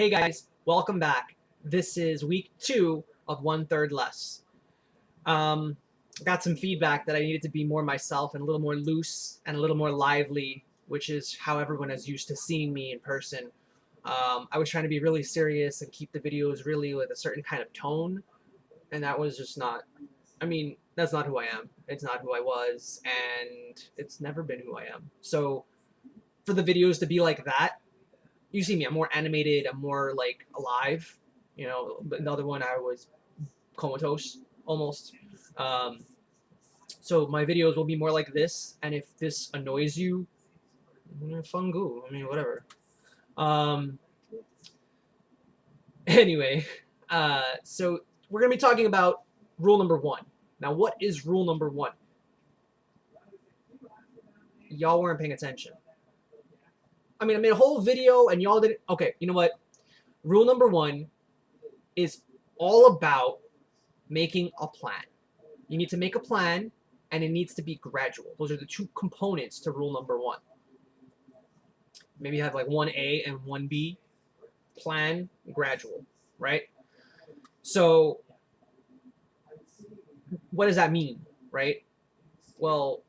Hey guys, welcome back. This is week 2 of 1/3 less. Got some feedback that I needed to be more myself and a little more loose and a little more lively, which is how everyone is used to seeing me in person. I was trying to be really serious and keep the videos really with a certain kind of tone, and that was just not, that's not who I am. It's not who I was, and it's never been who I am. So for the videos to be like that, you see me, I'm more animated, I'm more like alive, but another one I was comatose almost. So my videos will be more like this, and if this annoys you, fungu, whatever. Anyway, so we're gonna be talking about rule number 1. Now, what is rule number 1? Y'all weren't paying attention. I made a whole video and y'all didn't. Okay, you know what? Rule number 1 is all about making a plan. You need to make a plan, and it needs to be gradual. Those are the 2 components to rule number 1. Maybe you have like 1A and 1B. Plan, gradual, right? So what does that mean, right? Well,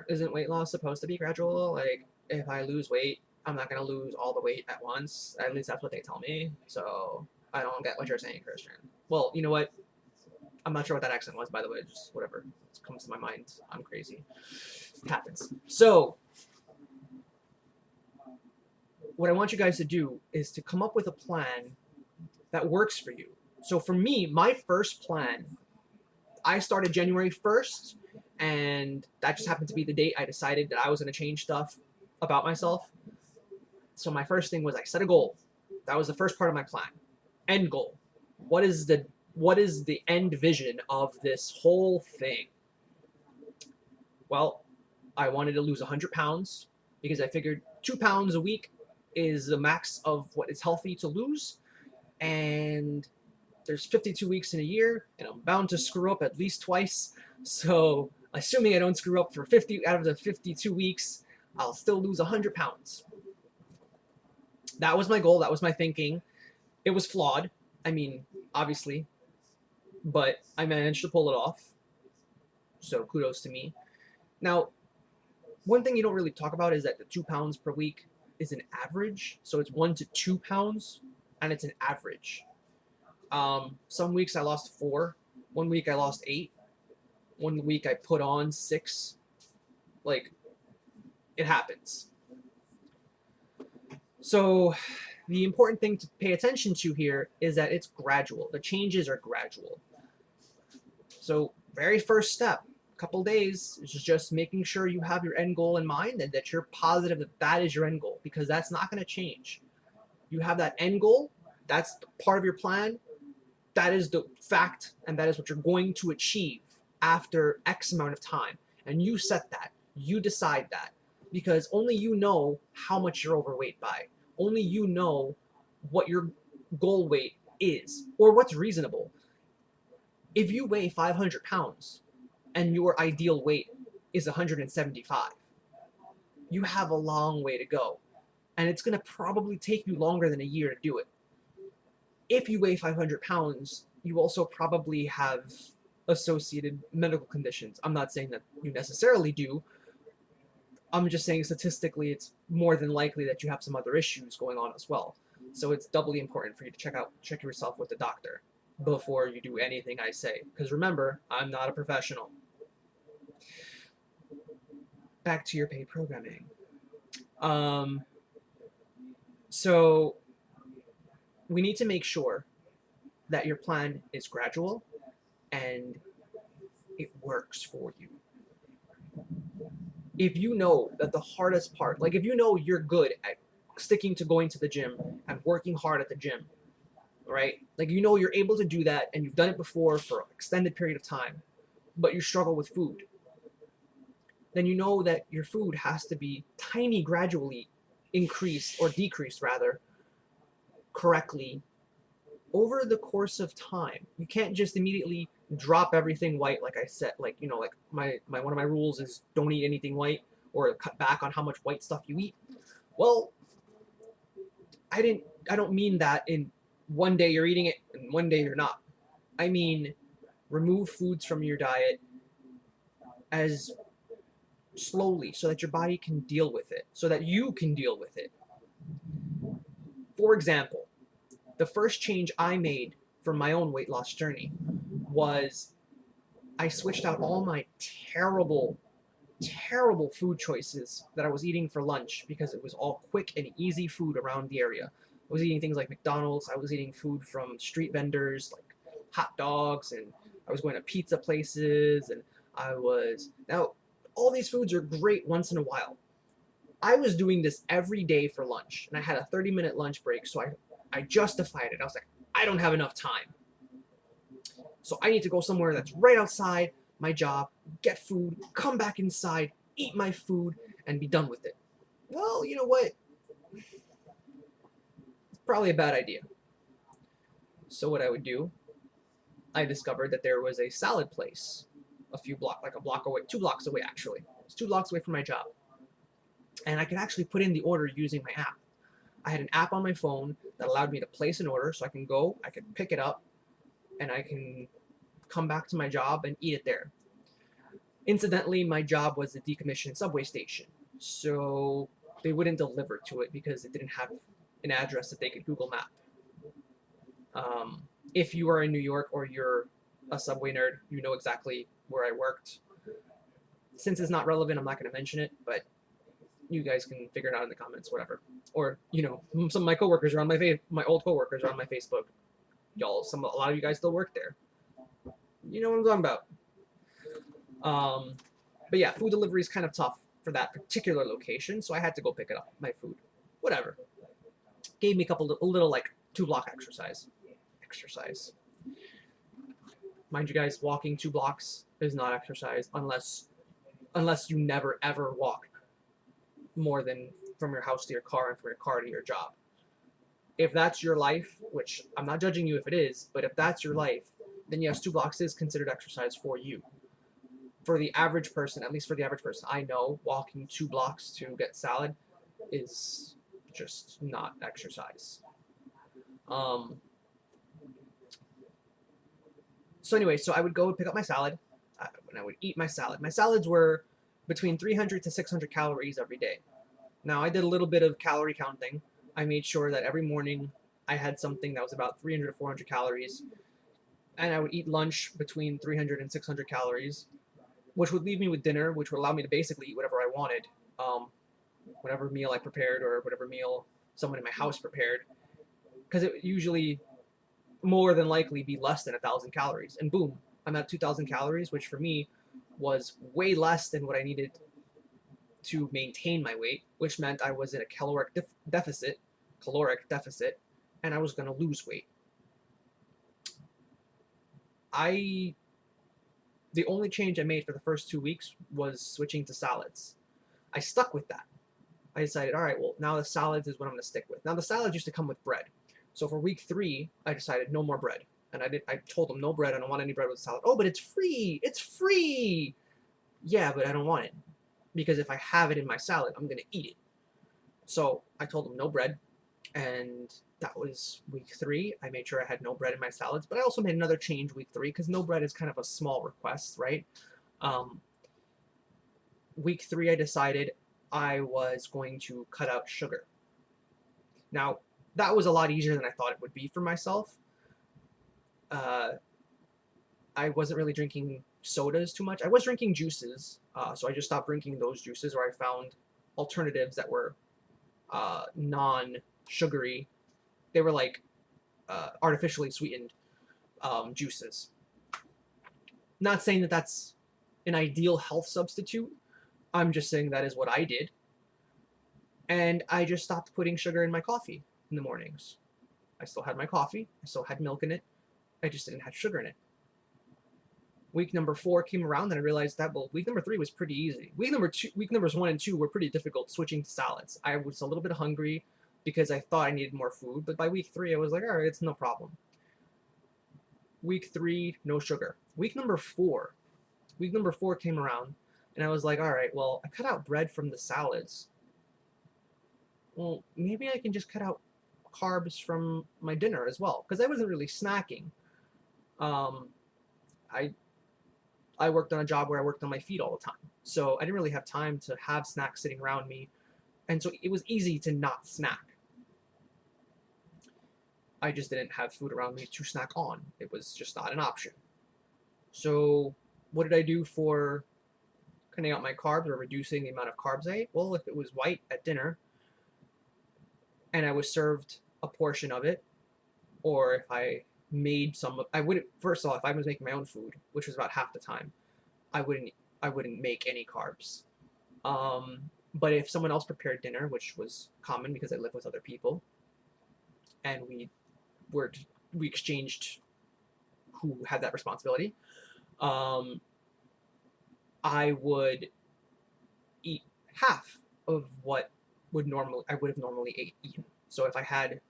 isn't weight loss supposed to be gradual? Like, if I lose weight, I'm not going to lose all the weight at once. At least that's what they tell me. So I don't get what you're saying, Christian. Well, you know what? I'm not sure what that accent was, by the way. Just whatever. It comes to my mind. I'm crazy. It happens. So what I want you guys to do is to come up with a plan that works for you. So for me, my first plan, I started January 1st, and that just happened to be the date I decided that I was going to change stuff about myself. So my first thing was I set a goal. That was the first part of my plan. End goal. What is the end vision of this whole thing? Well, I wanted to lose 100 pounds because I figured 2 pounds a week is the max of what is healthy to lose. And there's 52 weeks in a year, and I'm bound to screw up at least twice. So assuming I don't screw up for 50 out of the 52 weeks, I'll still lose 100 pounds. That was my goal. That was my thinking. It was flawed. Obviously, but I managed to pull it off. So kudos to me. Now, one thing you don't really talk about is that the 2 pounds per week is an average. So it's 1 to 2 pounds, and it's an average. Some weeks I lost 4. One week I lost 8. One week I put on 6. Like, it happens. So the important thing to pay attention to here is that it's gradual. The changes are gradual. So very first step, couple days, is just making sure you have your end goal in mind and that you're positive that that is your end goal, because that's not going to change. You have that end goal. That's part of your plan. That is the fact, and that is what you're going to achieve after X amount of time. And you set that. You decide that. Because only you know how much you're overweight by. Only you know what your goal weight is, or what's reasonable. If you weigh 500 pounds and your ideal weight is 175, you have a long way to go. And it's going to probably take you longer than a year to do it. If you weigh 500 pounds, you also probably have associated medical conditions. I'm not saying that you necessarily do. I'm just saying statistically it's more than likely that you have some other issues going on as well. So it's doubly important for you to check yourself with the doctor before you do anything I say. Because remember, I'm not a professional. Back to your paid programming. So we need to make sure that your plan is gradual and it works for you. If you know that the hardest part, like if you know you're good at sticking to going to the gym and working hard at the gym, right? Like you know you're able to do that and you've done it before for an extended period of time, but you struggle with food, then you know that your food has to be tiny gradually increased, or decreased rather, correctly over the course of time. You can't just immediately drop everything white, like I said. Like, like my one of my rules is don't eat anything white, or cut back on how much white stuff you eat. Well, I didn't I don't mean that in one day you're eating it and one day you're not. I mean remove foods from your diet as slowly so that your body can deal with it, so that you can deal with it. For example, the first change I made from my own weight loss journey was I switched out all my terrible, terrible food choices that I was eating for lunch because it was all quick and easy food around the area. I was eating things like McDonald's. I was eating food from street vendors like hot dogs, and I was going to pizza places, and now all these foods are great once in a while. I was doing this every day for lunch, and I had a 30-minute lunch break, so I justified it. I was like, I don't have enough time. So I need to go somewhere that's right outside my job, get food, come back inside, eat my food, and be done with it. Well, you know what? It's probably a bad idea. So what I would do, I discovered that there was a salad place like a block away, 2 blocks away actually. It's 2 blocks away from my job. And I could actually put in the order using my app. I had an app on my phone that allowed me to place an order, so I can go, I can pick it up, and I can come back to my job and eat it there. Incidentally, my job was a decommissioned subway station, so they wouldn't deliver to it because it didn't have an address that they could Google Map. If you are in New York or you're a subway nerd, you know exactly where I worked. Since it's not relevant, I'm not going to mention it, but you guys can figure it out in the comments, whatever. Or, you know, some of my coworkers are on my old coworkers are on my Facebook. A lot of you guys still work there. You know what I'm talking about. But yeah, food delivery is kind of tough for that particular location, so I had to go pick it up, my food. Whatever. Gave me a little like 2-block exercise. Mind you guys, walking 2 blocks is not exercise unless you never ever walk more than from your house to your car and from your car to your job. If that's your life, which I'm not judging you if it is, but if that's your life, then yes, 2 blocks is considered exercise for you. For the average person, at least for the average person, I know walking 2 blocks to get salad is just not exercise. So anyway, so I would go and pick up my salad, and I would eat my salad. My salads were between 300 to 600 calories every day. Now, I did a little bit of calorie counting. I made sure that every morning I had something that was about 300 to 400 calories, and I would eat lunch between 300 and 600 calories, which would leave me with dinner, which would allow me to basically eat whatever I wanted, whatever meal I prepared or whatever meal someone in my house prepared, because it would usually more than likely be less than 1,000 calories. And boom, I'm at 2,000 calories, which for me was way less than what I needed to maintain my weight, which meant I was in a caloric deficit, and I was going to lose weight. The only change I made for the first 2 weeks was switching to salads. I stuck with that. I decided, all right, well, now the salads is what I'm going to stick with. Now, the salads used to come with bread. So for week 3, I decided no more bread. And I told them no bread. I don't want any bread with salad. Oh, but it's free. It's free. Yeah, but I don't want it. Because if I have it in my salad, I'm going to eat it. So I told them no bread. And that was week 3. I made sure I had no bread in my salads. But I also made another change week 3 because no bread is kind of a small request, right? Week 3, I decided I was going to cut out sugar. Now, that was a lot easier than I thought it would be for myself. I wasn't really drinking sodas too much. I was drinking juices, so I just stopped drinking those juices, or I found alternatives that were non-sugary. They were like artificially sweetened juices. Not saying that that's an ideal health substitute. I'm just saying that is what I did. And I just stopped putting sugar in my coffee in the mornings. I still had my coffee. I still had milk in it. I just didn't have sugar in it. Week number 4 came around and I realized that, well, week number 3 was pretty easy. Week numbers 1 and 2 were pretty difficult switching to salads. I was a little bit hungry because I thought I needed more food, but by week 3 I was like, all right, it's no problem. Week 3, no sugar. Week number 4 came around and I was like, all right, well, I cut out bread from the salads. Well, maybe I can just cut out carbs from my dinner as well, because I wasn't really snacking. Um, I I worked on a job where I worked on my feet all the time, so I didn't really have time to have snacks sitting around me, and so it was easy to not snack. I just didn't have food around me to snack on. It was just not an option. So what did I do for cutting out my carbs or reducing the amount of carbs I ate? Well, if it was white at dinner and I was served a portion of it, or if I made some, I wouldn't. First of all, if I was making my own food, which was about half the time, I wouldn't. I wouldn't make any carbs. But if someone else prepared dinner, which was common because I live with other people, and were we exchanged who had that responsibility, um, I would eat half of what I would have normally eaten. So if I had,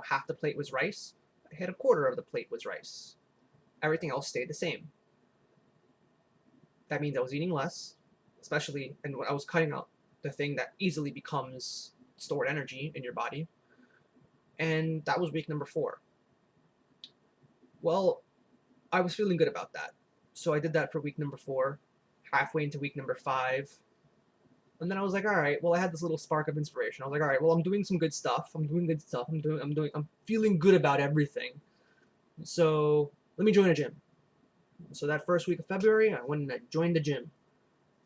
half the plate was rice, I had a quarter of the plate was rice. Everything else stayed the same. That means I was eating less, especially, and I was cutting out the thing that easily becomes stored energy in your body. And that was week number 4. Well, I was feeling good about that. So I did that for week number 4, halfway into week number 5. And then I was like, all right, well, I had this little spark of inspiration. I was like, all right, well, I'm doing some good stuff. I'm feeling good about everything. So let me join a gym. So that first week of February, I went and I joined the gym.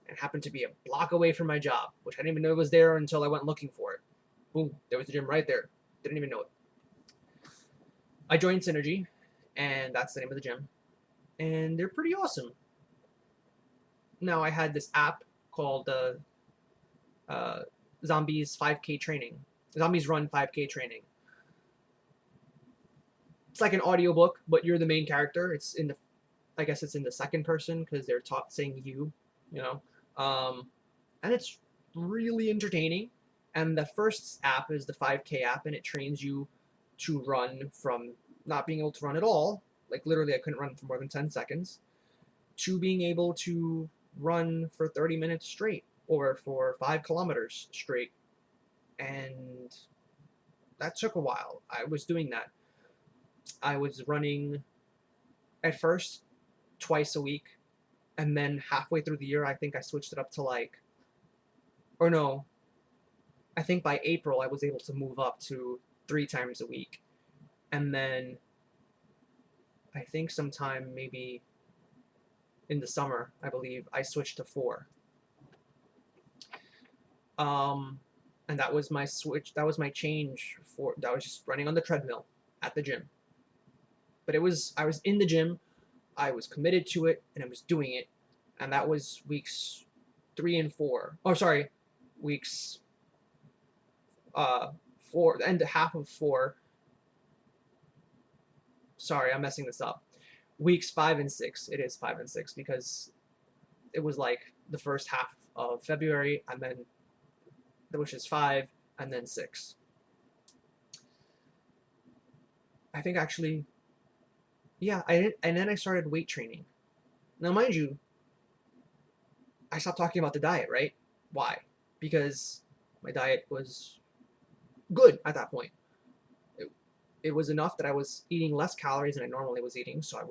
It happened to be a block away from my job, which I didn't even know was there until I went looking for it. Boom, there was the gym right there. Didn't even know it. I joined Synergy, and that's the name of the gym. And they're pretty awesome. Now, I had this app called Zombies 5K Training. Zombies Run 5K Training. It's like an audiobook, but you're the main character. I guess it's in the second person because they're saying you know. And it's really entertaining. And the first app is the 5K app, and it trains you to run from not being able to run at all, like literally I couldn't run for more than 10 seconds, to being able to run for 30 minutes straight or for 5 kilometers straight. And that took a while. I was doing that. I was running at first twice a week, and then halfway through the year I think I switched it up to I think by April I was able to move up to 3 times a week. And then I think sometime maybe in the summer, I believe, I switched to 4. And that was my switch. That was my change that was just running on the treadmill at the gym. But I was in the gym, I was committed to it, and I was doing it. And that was weeks 3 and 4. Oh, sorry, weeks 4, the end half of 4. Sorry, I'm messing this up. Weeks 5 and 6. It is 5 and 6 because it was like the first half of February, and then which is 5 and then 6. I think actually, yeah. And then I started weight training. Now, mind you, I stopped talking about the diet, right? Why? Because my diet was good at that point. It was enough that I was eating less calories than I normally was eating, so I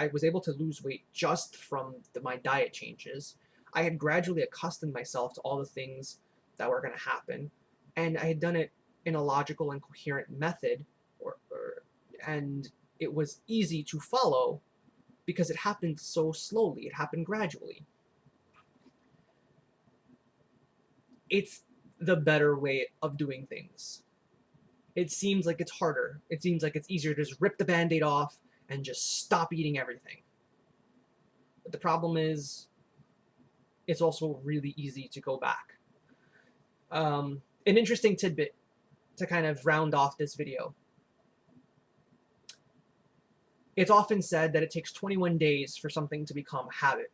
was able to lose weight just from my diet changes. I had gradually accustomed myself to all the things that were going to happen, and I had done it in a logical and coherent method, and it was easy to follow because it happened so slowly. It happened gradually. It's the better way of doing things. It seems like it's harder. It seems like it's easier to just rip the Band-Aid off and just stop eating everything. But the problem is, it's also really easy to go back. An interesting tidbit to kind of round off this video. It's often said that it takes 21 days for something to become habit,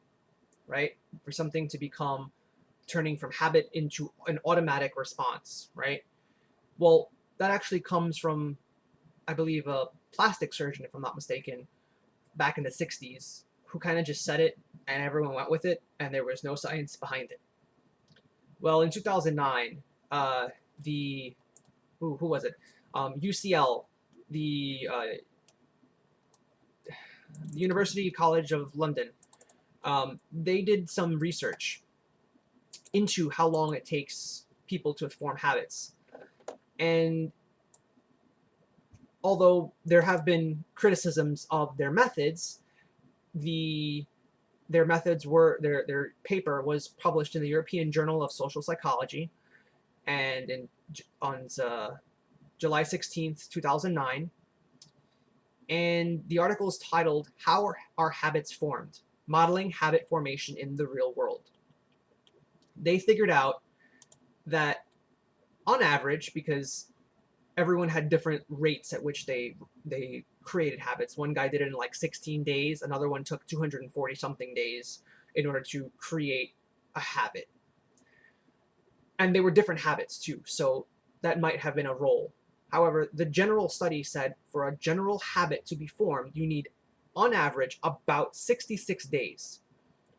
right? For something to become turning from habit into an automatic response, right? Well, that actually comes from, I believe, a plastic surgeon, if I'm not mistaken, back in the 60s, who kind of just said it and everyone went with it, and there was no science behind it. Well, in 2009, who was it? UCL, the University College of London, they did some research into how long it takes people to form habits. And although there have been criticisms of their methods, their paper was published in the European Journal of Social Psychology, and on July 16th, 2009. And the article is titled, "How Are Habits Formed? Modeling Habit Formation in the Real World." They figured out that on average, because everyone had different rates at which they created habits. One guy did it in like 16 days. Another one took 240 something days in order to create a habit. And they were different habits too, so that might have been a role. However, the general study said for a general habit to be formed, you need, on average, about 66 days,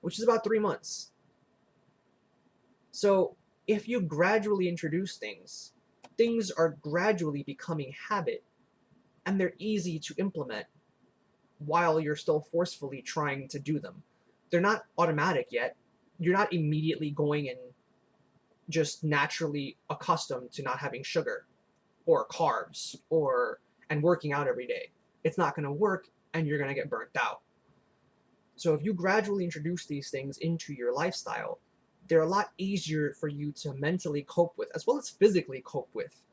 which is about 3 months. So if you gradually introduce things, things are gradually becoming habit, and they're easy to implement while you're still forcefully trying to do them. They're not automatic yet. You're not immediately going and just naturally accustomed to not having sugar or carbs and working out every day. It's not going to work, and you're going to get burnt out. So if you gradually introduce these things into your lifestyle, they're a lot easier for you to mentally cope with, as well as physically cope with.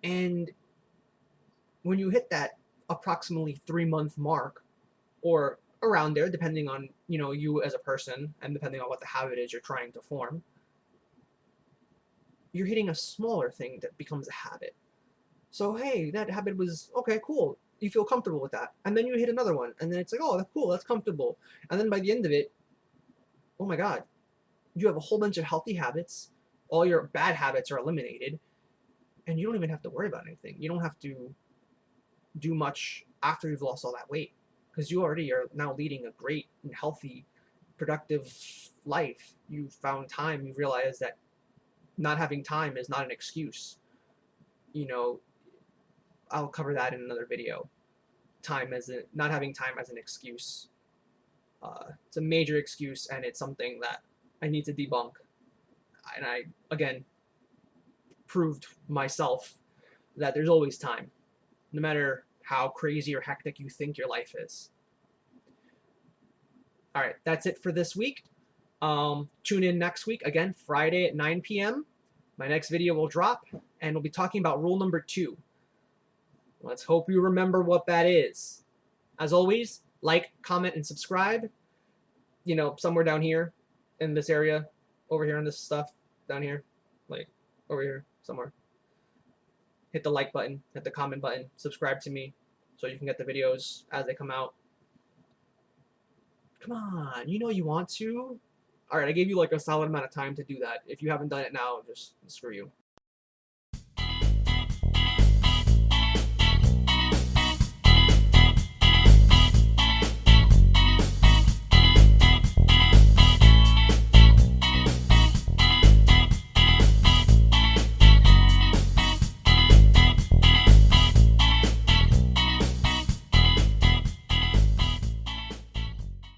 And when you hit that approximately 3-month mark, or around there, depending on you as a person and depending on what the habit is you're trying to form, you're hitting a smaller thing that becomes a habit. So hey, that habit was okay, cool. You feel comfortable with that, and then you hit another one, and then it's like, oh, that's cool, that's comfortable, and then by the end of it, oh my God, you have a whole bunch of healthy habits. All your bad habits are eliminated, and you don't even have to worry about anything. You don't have to do much after you've lost all that weight, because you already are now leading a great and healthy, productive life. You've found time. You realize that not having time is not an excuse. I'll cover that in another video. Not having time as an excuse. It's a major excuse, and it's something that I need to debunk. And I, again, proved myself that there's always time, no matter how crazy or hectic you think your life is. All right, that's it for this week. Tune in next week, again, Friday at 9 p.m. My next video will drop, and we'll be talking about rule number 2. Let's hope you remember what that is. As always, like, comment, and subscribe. Somewhere down here in this area, over here on this stuff, down here, like over here somewhere. Hit the like button, hit the comment button, subscribe to me so you can get the videos as they come out. Come on, you want to. All right, I gave you like a solid amount of time to do that. If you haven't done it now, just screw you.